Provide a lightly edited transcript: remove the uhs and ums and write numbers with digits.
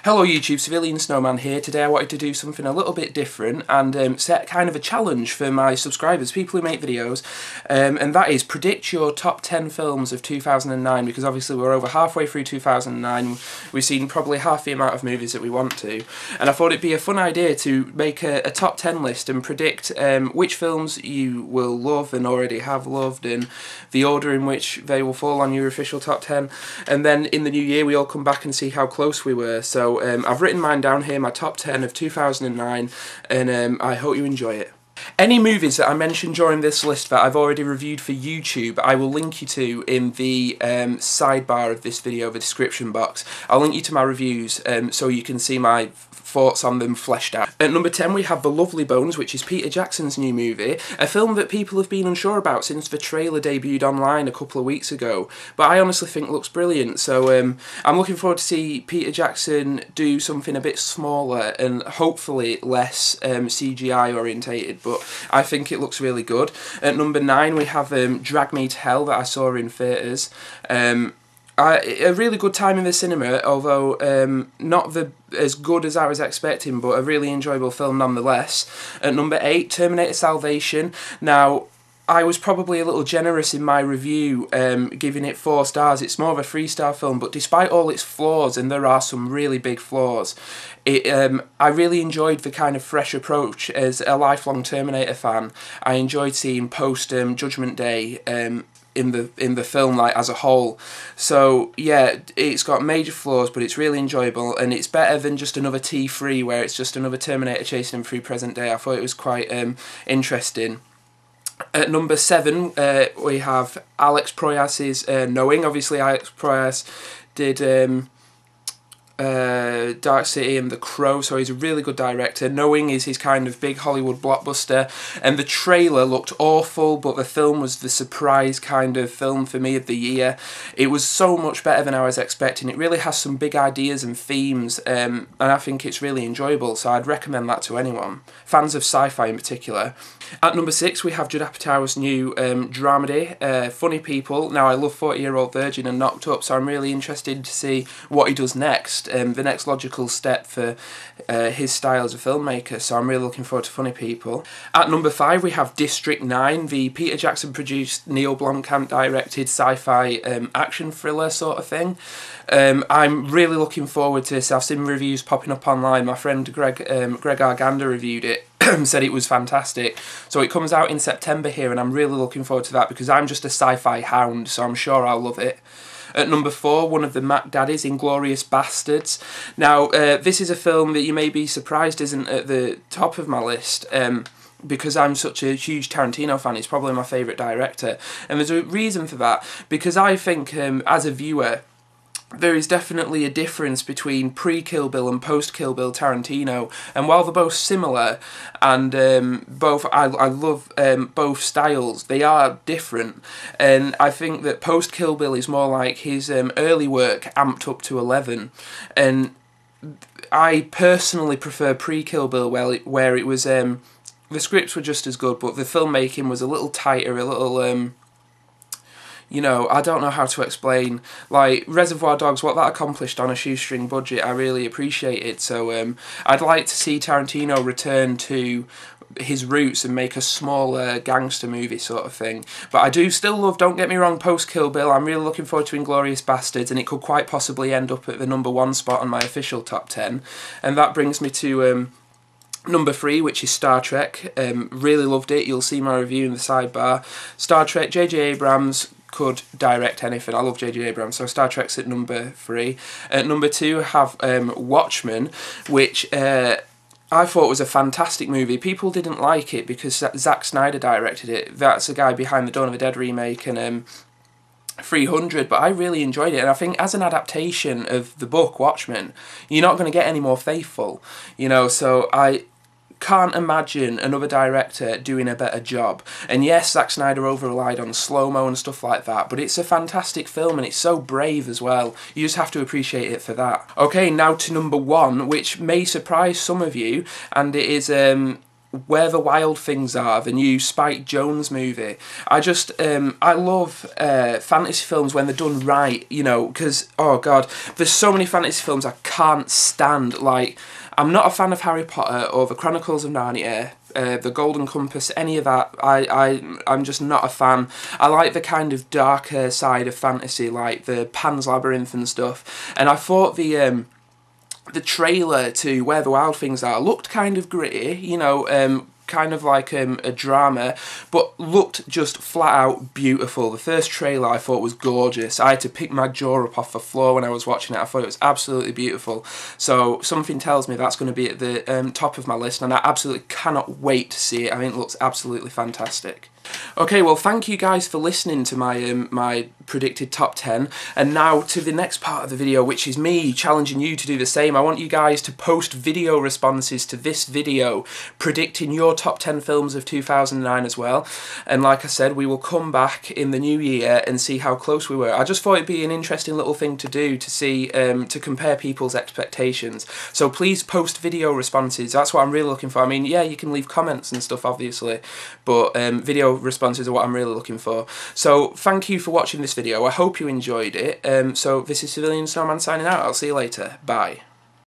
Hello YouTube, CivilianSnowman here. Today I wanted to do something a little bit different and set kind of a challenge for my subscribers, people who make videos, and that is predict your top 10 films of 2009, because obviously we're over halfway through 2009, we've seen probably half the amount of movies that we want to, and I thought it'd be a fun idea to make a top 10 list and predict which films you will love and already have loved, and the order in which they will fall on your official top 10, and then in the new year we all come back and see how close we were. So I've written mine down here, my top 10 of 2009, and I hope you enjoy it. Any movies that I mentioned during this list that I've already reviewed for YouTube, I will link you to in the sidebar of this video, the description box. I'll link you to my reviews so you can see my thoughts on them fleshed out. At number 10 we have The Lovely Bones, which is Peter Jackson's new movie, a film that people have been unsure about since the trailer debuted online a couple of weeks ago, but I honestly think looks brilliant. So I'm looking forward to see Peter Jackson do something a bit smaller and hopefully less CGI orientated, but I think it looks really good. At number 9 we have Drag Me to Hell, that I saw in theatres. A really good time in the cinema, although not as good as I was expecting, but a really enjoyable film nonetheless. At number 8, Terminator Salvation. Now, I was probably a little generous in my review, giving it 4 stars. It's more of a 3-star film, but despite all its flaws, and there are some really big flaws, I really enjoyed the kind of fresh approach as a lifelong Terminator fan. I enjoyed seeing post Judgment Day in the film, like, as a whole. So yeah, it's got major flaws, but it's really enjoyable, and it's better than just another T3 where it's just another Terminator chasing him through present day. I thought it was quite interesting. At number 7 we have Alex Proyas's Knowing. Obviously Alex Proyas did Dark City and The Crow, so he's a really good director. Knowing is his kind of big Hollywood blockbuster, and the trailer looked awful, but the film was the surprise kind of film for me of the year. It was so much better than I was expecting. It really has some big ideas and themes, and I think it's really enjoyable, so I'd recommend that to anyone, fans of sci-fi in particular. At number 6 we have Judd Apatow's new dramedy, Funny People. Now, I love 40-Year-Old Virgin and Knocked Up, so I'm really interested to see what he does next, the next logical step for his style as a filmmaker, so I'm really looking forward to Funny People. At number 5 we have District 9, the Peter Jackson produced, Neil Blomkamp directed sci-fi action thriller sort of thing. I'm really looking forward to this. I've seen reviews popping up online. My friend Greg Arganda reviewed it, said it was fantastic. So it comes out in September here, and I'm really looking forward to that because I'm just a sci-fi hound, so I'm sure I'll love it. At number 4, one of the Mac Daddies, Inglorious Basterds. Now, this is a film that you may be surprised isn't at the top of my list, because I'm such a huge Tarantino fan. He's probably my favourite director, and there's a reason for that, because I think as a viewer, there is definitely a difference between pre-Kill Bill and post-Kill Bill Tarantino, and while they're both similar, and I love both styles, they are different, and I think that post-Kill Bill is more like his early work amped up to 11, and I personally prefer pre-Kill Bill where it was, the scripts were just as good, but the filmmaking was a little tighter, a little you know, I don't know how to explain. Like, Reservoir Dogs, what that accomplished on a shoestring budget, I really appreciated. So I'd like to see Tarantino return to his roots and make a smaller gangster movie sort of thing. But I do still love, don't get me wrong, post-Kill Bill. I'm really looking forward to Inglorious Basterds, and it could quite possibly end up at the number 1 spot on my official top 10. And that brings me to number 3, which is Star Trek. Really loved it. You'll see my review in the sidebar. Star Trek, J.J. Abrams could direct anything. I love J.J. Abrams, so Star Trek's at number 3. At number 2 I have Watchmen, which I thought was a fantastic movie. People didn't like it because Zack Snyder directed it. That's the guy behind the Dawn of the Dead remake and 300, but I really enjoyed it, and I think as an adaptation of the book Watchmen, you're not going to get any more faithful, you know, so I can't imagine another director doing a better job. And yes, Zack Snyder over-relied on slow-mo and stuff like that, but it's a fantastic film and it's so brave as well. You just have to appreciate it for that. Okay, now to number 1, which may surprise some of you, and it is Where the Wild Things Are, the new Spike Jonze movie. I love fantasy films when they're done right, you know, because, oh god, there's so many fantasy films I can't stand. Like, I'm not a fan of Harry Potter or the Chronicles of Narnia, the Golden Compass, any of that. I'm just not a fan. I like the kind of darker side of fantasy, like the Pan's Labyrinth and stuff. And I thought the trailer to Where the Wild Things Are looked kind of gritty, you know, kind of like a drama, but looked just flat out beautiful. The first trailer I thought was gorgeous. I had to pick my jaw up off the floor when I was watching it. I thought it was absolutely beautiful. So something tells me that's going to be at the top of my list, and I absolutely cannot wait to see it. I mean, it looks absolutely fantastic. Okay, well, thank you guys for listening to my predicted top 10, and now to the next part of the video, which is me challenging you to do the same. I want you guys to post video responses to this video predicting your top 10 films of 2009 as well, and like I said, we will come back in the new year and see how close we were. I just thought it'd be an interesting little thing to do, to see, to compare people's expectations. So please post video responses. That's what I'm really looking for. I mean, yeah, you can leave comments and stuff, obviously, but video responses are what I'm really looking for. So thank you for watching this video. I hope you enjoyed it. So this is CivilianSnowman signing out. I'll see you later. Bye.